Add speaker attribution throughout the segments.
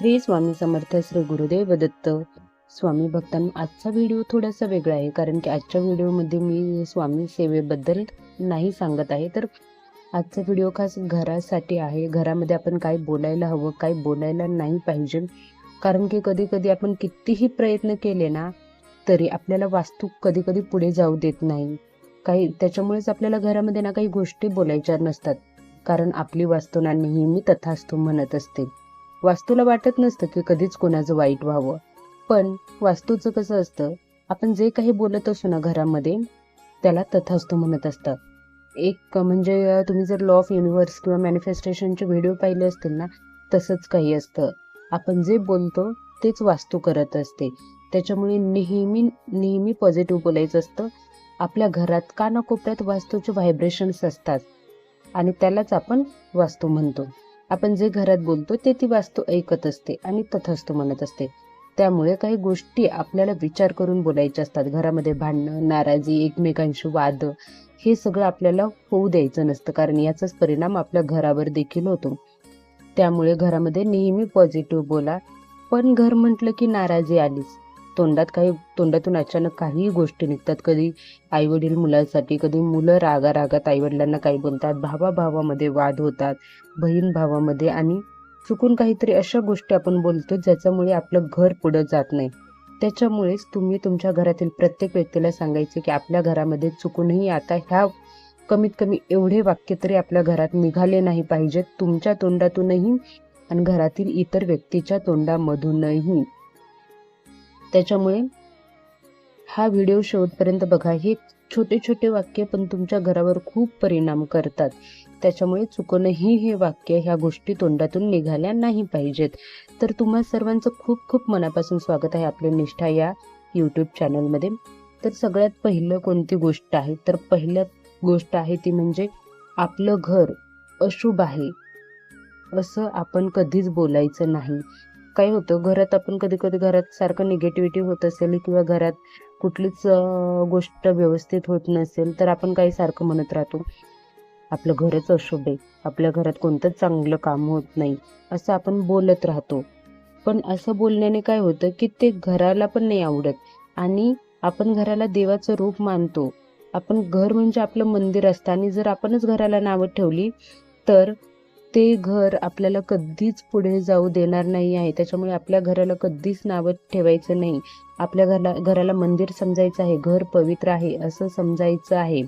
Speaker 1: श्री स्वामी समर्थ, श्री गुरुदेव दत्त. स्वामी भक्तांनो, आजचा व्हिडिओ थोडासा वेगळा आहे, कारण की आजच्या व्हिडिओमध्ये मी स्वामी सेवेबद्दल नाही सांगत आहे. तर आजचा व्हिडिओ खास घरासाठी आहे. घरामध्ये आपण काय बोलायला हवं, काय बोलायला नाही पाहिजे. कारण की कधी कधी आपण कितीही प्रयत्न केले ना, तरी आपल्याला वास्तू कधी कधी पुढे जाऊ देत नाही. त्याच्यामुळेच आपल्याला घरामध्ये ना काही गोष्टी बोलायच्या नसतात, कारण आपली वास्तू ना नेहमी तथास्तु म्हणत असते. वास्तूला वाटत नसतं की कधीच कोणाचं वाईट व्हावं, पण वास्तूचं कसं असतं, आपण जे काही बोलत असतो ना घरामध्ये, त्याला तथास्तु म्हणत असतं. एक म्हणजे तुम्ही जर लॉ ऑफ युनिव्हर्स किंवा मॅनिफेस्टेशनचे व्हिडिओ पाहिले असतील ना, तसंच काही असतं. आपण जे बोलतो तेच वास्तू करत असते. त्याच्यामुळे नेहमी नेहमी पॉझिटिव्ह बोलायचं असतं. आपल्या घरात कानाकोपऱ्यात वास्तूचे व्हायब्रेशन्स असतात आणि त्यालाच आपण वास्तू म्हणतो. आपण जे घरात बोलतो ते ती वास्तू ऐकत असते आणि तथास्तु म्हणत असते. त्यामुळे काही गोष्टी आपल्याला विचार करून बोलायच्या असतात. घरामध्ये भांडणं, नाराजी, एकमेकांशी वाद, हे सगळं आपल्याला होऊ द्यायचं नसतं, कारण याचाच परिणाम आपल्या घरावर देखील होतो. त्यामुळे घरामध्ये नेहमी पॉझिटिव्ह बोला. पण घर म्हटलं की नाराजी आलीच. तोंडातून अचानक काही गोष्टी निघतात. कधी आई वडील मुलांसाठी, कधी मुलं रागात आई वडिलांना काही बोलतात, भावामध्ये वाद होतात, बहीण भावामध्ये, आणि चुकून काहीतरी अशा गोष्टी आपण बोलतो ज्याच्यामुळे आपलं घर पुढे जात नाही. त्याच्यामुळेच तुम्ही तुमच्या घरातील प्रत्येक व्यक्तीला सांगायचे की आपल्या घरामध्ये चुकूनही आता ह्या कमीत कमी एवढे वाक्य तरी आपल्या घरात निघाले नाही पाहिजेत, तुमच्या तोंडातूनही आणि घरातील इतर व्यक्तीच्या तोंडामधूनही. त्याच्यामुळे हा व्हिडिओ शेवटपर्यंत बघा. हे छोटे छोटे वाक्य पण तुमच्या घरावर खूप परिणाम करतात. त्याच्यामुळे चुकूनही हे वाक्य, ह्या गोष्टी तोंडातून निघाल्या नाही पाहिजेत. तर तुम्हा सर्वांचं खूप खूप मनापासून स्वागत आहे आपल्या निष्ठा या यूट्यूब चॅनलमध्ये. तर सगळ्यात पहिलं कोणती गोष्ट आहे, तर पहिल्या गोष्ट आहे ती म्हणजे आपलं घर अशुभ आहे असं आपण कधीच बोलायचं नाही. काय होतं, घरात आपण कधी कधी घरात सारखं निगेटिव्हिटी होत असेल किंवा घरात कुठलीच गोष्ट व्यवस्थित होत नसेल, तर आपण काही सारखं म्हणत राहतो, आपलं घरच अशुभ आहे, आपल्या घरात कोणतंच चांगलं काम होत नाही, असं आपण बोलत राहतो. पण असं बोलण्याने काय होतं की ते घराला पण नाही आवडत, आणि आपण घराला देवाचं रूप मानतो. आपण घर म्हणजे आपलं मंदिर असतं, आणि जर आपणच घराला नावं ठेवली तर ते घर आपल्याला कधीच पुढे जाऊ देणार नाही आहे. त्याच्यामुळे आपल्या घराला कधीच नावं ठेवायचं नाही. आपल्या घराला मंदिर समजायचं आहे, घर पवित्र आहे असं समजायचं आहे.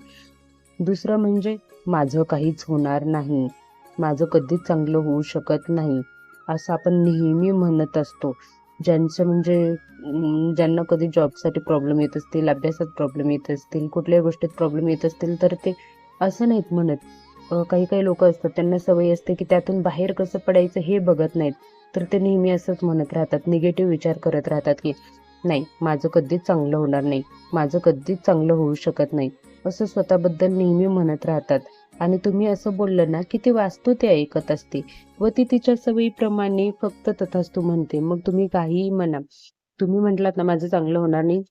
Speaker 1: दुसरं म्हणजे माझं काहीच होणार नाही, माझं कधीच चांगलं होऊ शकत नाही, असं आपण नेहमी म्हणत असतो. ज्यांना कधी जॉबसाठी प्रॉब्लेम येत असतील, अभ्यासात प्रॉब्लेम येत असतील, कुठल्याही गोष्टीत प्रॉब्लेम येत असतील, तर ते असं नाहीत म्हणत. काही काही लोक असतात, त्यांना सवय असते की त्यातून बाहेर कसं पडायचं हे बघत नाहीत. तर ते नेहमी असंच म्हणत राहतात, निगेटिव्ह विचार करत राहतात की नाही, माझं कधीच चांगलं होणार नाही, माझं कधीच चांगलं होऊ शकत नाही, असं स्वतःबद्दल नेहमी म्हणत राहतात. आणि तुम्ही असं बोललं ना की ती वास्तू ते ऐकत असते व ती तिच्या सवयीप्रमाणे फक्त तथास्तु म्हणते. मग तुम्ही काहीही म्हणा, तुम्ही म्हटलात ना माझं चांगलं होणार नाही,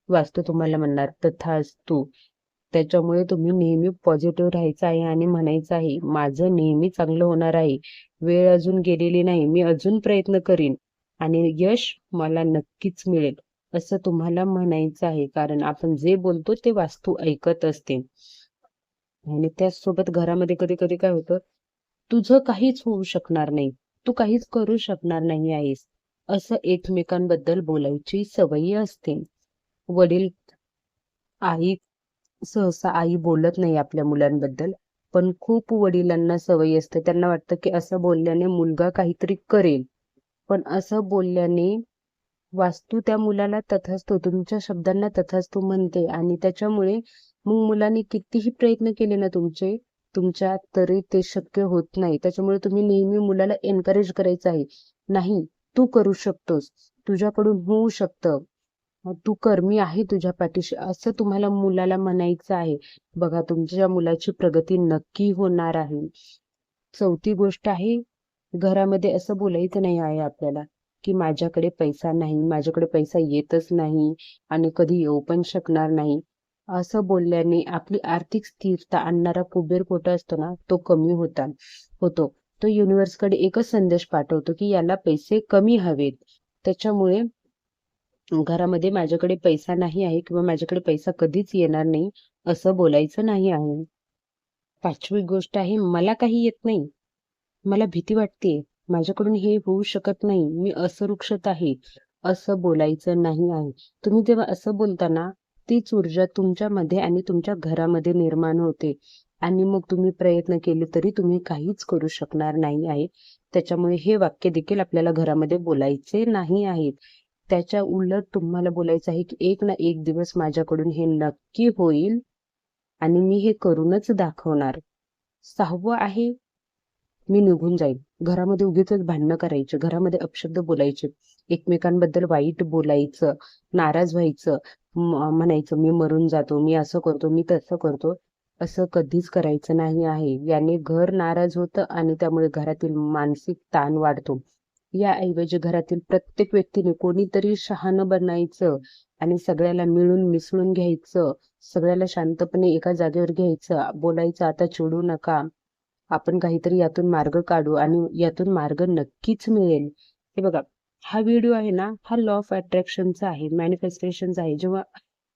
Speaker 1: वास्तू तुम्हाला म्हणणार तथास्तु. त्याच्यामुळे तुम्ही नेहमी पॉझिटिव्ह राहायचं आहे आणि म्हणायचं आहे, माझं नेहमी चांगलं होणार आहे, वेळ अजून गेलेली नाही, मी अजून प्रयत्न करीन आणि यश मला नक्कीच मिळेल, असं तुम्हाला म्हणायचं आहे. कारण आपण जे बोलतो ते वास्तू ऐकत असते. आणि त्याचसोबत घरामध्ये कधी कधी काय होतं, तुझं काहीच होऊ शकणार नाही, तू काहीच करू शकणार नाही आहेस, असं एकमेकांबद्दल बोलायची सवयी असते. वडील, आई, सहसा आई बोलत नाही आपल्या मुलांबद्दल, पण खूप वडिलांना सवय असते. त्यांना वाटतं की असं बोलल्याने मुलगा काहीतरी करेल, पण असं बोलल्याने वास्तू त्या मुलाला तथास्तु, तुमच्या शब्दांना तथास्तु म्हणते, आणि त्याच्यामुळे मग मुलांनी कितीही प्रयत्न केले ना तुमच्या, तरी ते शक्य होत नाही. त्याच्यामुळे तुम्ही नेहमी मुलाला एनकरेज करायचं आहे, नाही, तू करू शकतोस, तुझ्याकडून होऊ शकतं, तू कर, मी आहे तुझ्या पाठीशी, असं तुम्हाला मुलाला म्हणायचं आहे. बघा, तुमच्या मुलाची प्रगती नक्की होणार आहे. चौथी गोष्ट आहे, घरामध्ये असं बोलायचं नाही आहे आपल्याला की माझ्याकडे पैसा नाही, माझ्याकडे पैसा येतच नाही आणि कधी येऊ पण शकणार नाही. असं बोलल्याने आपली आर्थिक स्थिरता आणणारा कुबेर कोटा असतो ना, तो कमी होतो. तो युनिव्हर्सकडे एकच संदेश पाठवतो की याला पैसे कमी हवेत, त्याच्यामुळे घरामध्ये माझ्याकडे पैसा नाही आहे किंवा माझ्याकडे पैसा कधीच येणार नाही असं बोलायचं नाही आहे. 5वी गोष्ट आहे, मला काही येत नाही, मला भीती वाटते, माझ्याकडून हे होऊ शकत नाही, मी असुरक्षित आहे, असं बोलायचं नाही आहे. तुम्ही जेव्हा असं बोलता तीच ऊर्जा तुमच्यामध्ये आणि तुमच्या घरामध्ये निर्माण होते आणि मग तुम्ही प्रयत्न केले तरी तुम्ही काहीच करू शकणार नाही आहे. त्याच्यामुळे हे वाक्य देखील आपल्याला घरामध्ये बोलायचे नाही आहेत. त्याच्या उलट तुम्हाला बोलायचं आहे की एक ना एक दिवस माझ्याकडून हे नक्की होईल आणि मी हे करूनच दाखवणार. 6वं आहे, मी निघून जाईल. घरामध्ये उगीचच भांडणं करायचे, घरामध्ये अपशब्द बोलायचे, एकमेकांबद्दल वाईट बोलायचं, नाराज व्हायचं, म्हणायचं मी मरून जातो, मी असं करतो, मी तसं करतो. असं कधीच करायचं नाही आहे. याने घर नाराज होतं आणि त्यामुळे घरातील मानसिक ताण वाढतो. याऐवजी घरातील प्रत्येक व्यक्तीने कोणीतरी शहाणं बनायचं आणि सगळ्याला मिळून मिसळून घ्यायचं, सगळ्याला शांतपणे एका जागेवर घ्यायचं, बोलायचं आता चिडू नका, आपण काहीतरी यातून मार्ग काढू आणि यातून मार्ग नक्कीच मिळेल. हे बघा, हा व्हिडिओ आहे ना, हा लॉ ऑफ अट्रॅक्शनचा आहे, मॅनिफेस्टेशनचा आहे. जेव्हा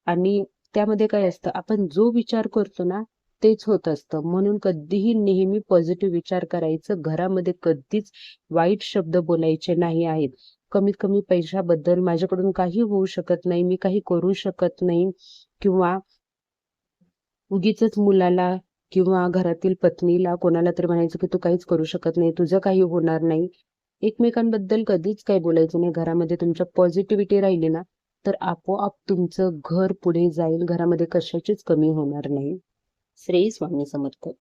Speaker 1: आणि त्यामध्ये काय असतं, आपण जो विचार करतो ना तेच होत असतं. म्हणून कधीही नेहमी पॉझिटिव्ह विचार करायचं, घरामध्ये कधीच वाईट शब्द बोलायचे नाही आहेत. कमीत कमी पैशाबद्दल माझ्याकडून काही होऊ शकत नाही, मी काही करू शकत नाही किंवा उगीचच मुलाला किंवा घरातील पत्नीला कोणाला तरी म्हणायचं की तू काहीच करू शकत नाही, तुझं काही होणार नाही. एकमेकांबद्दल कधीच काही बोलायचं नाही. घरामध्ये तुमच्या पॉझिटिव्हिटी राहिली ना तर आपोआप तुमचं घर पुढे जाईल. घरामध्ये कशाचीच कमी होणार नाही. श्री स्वामी समर्थ.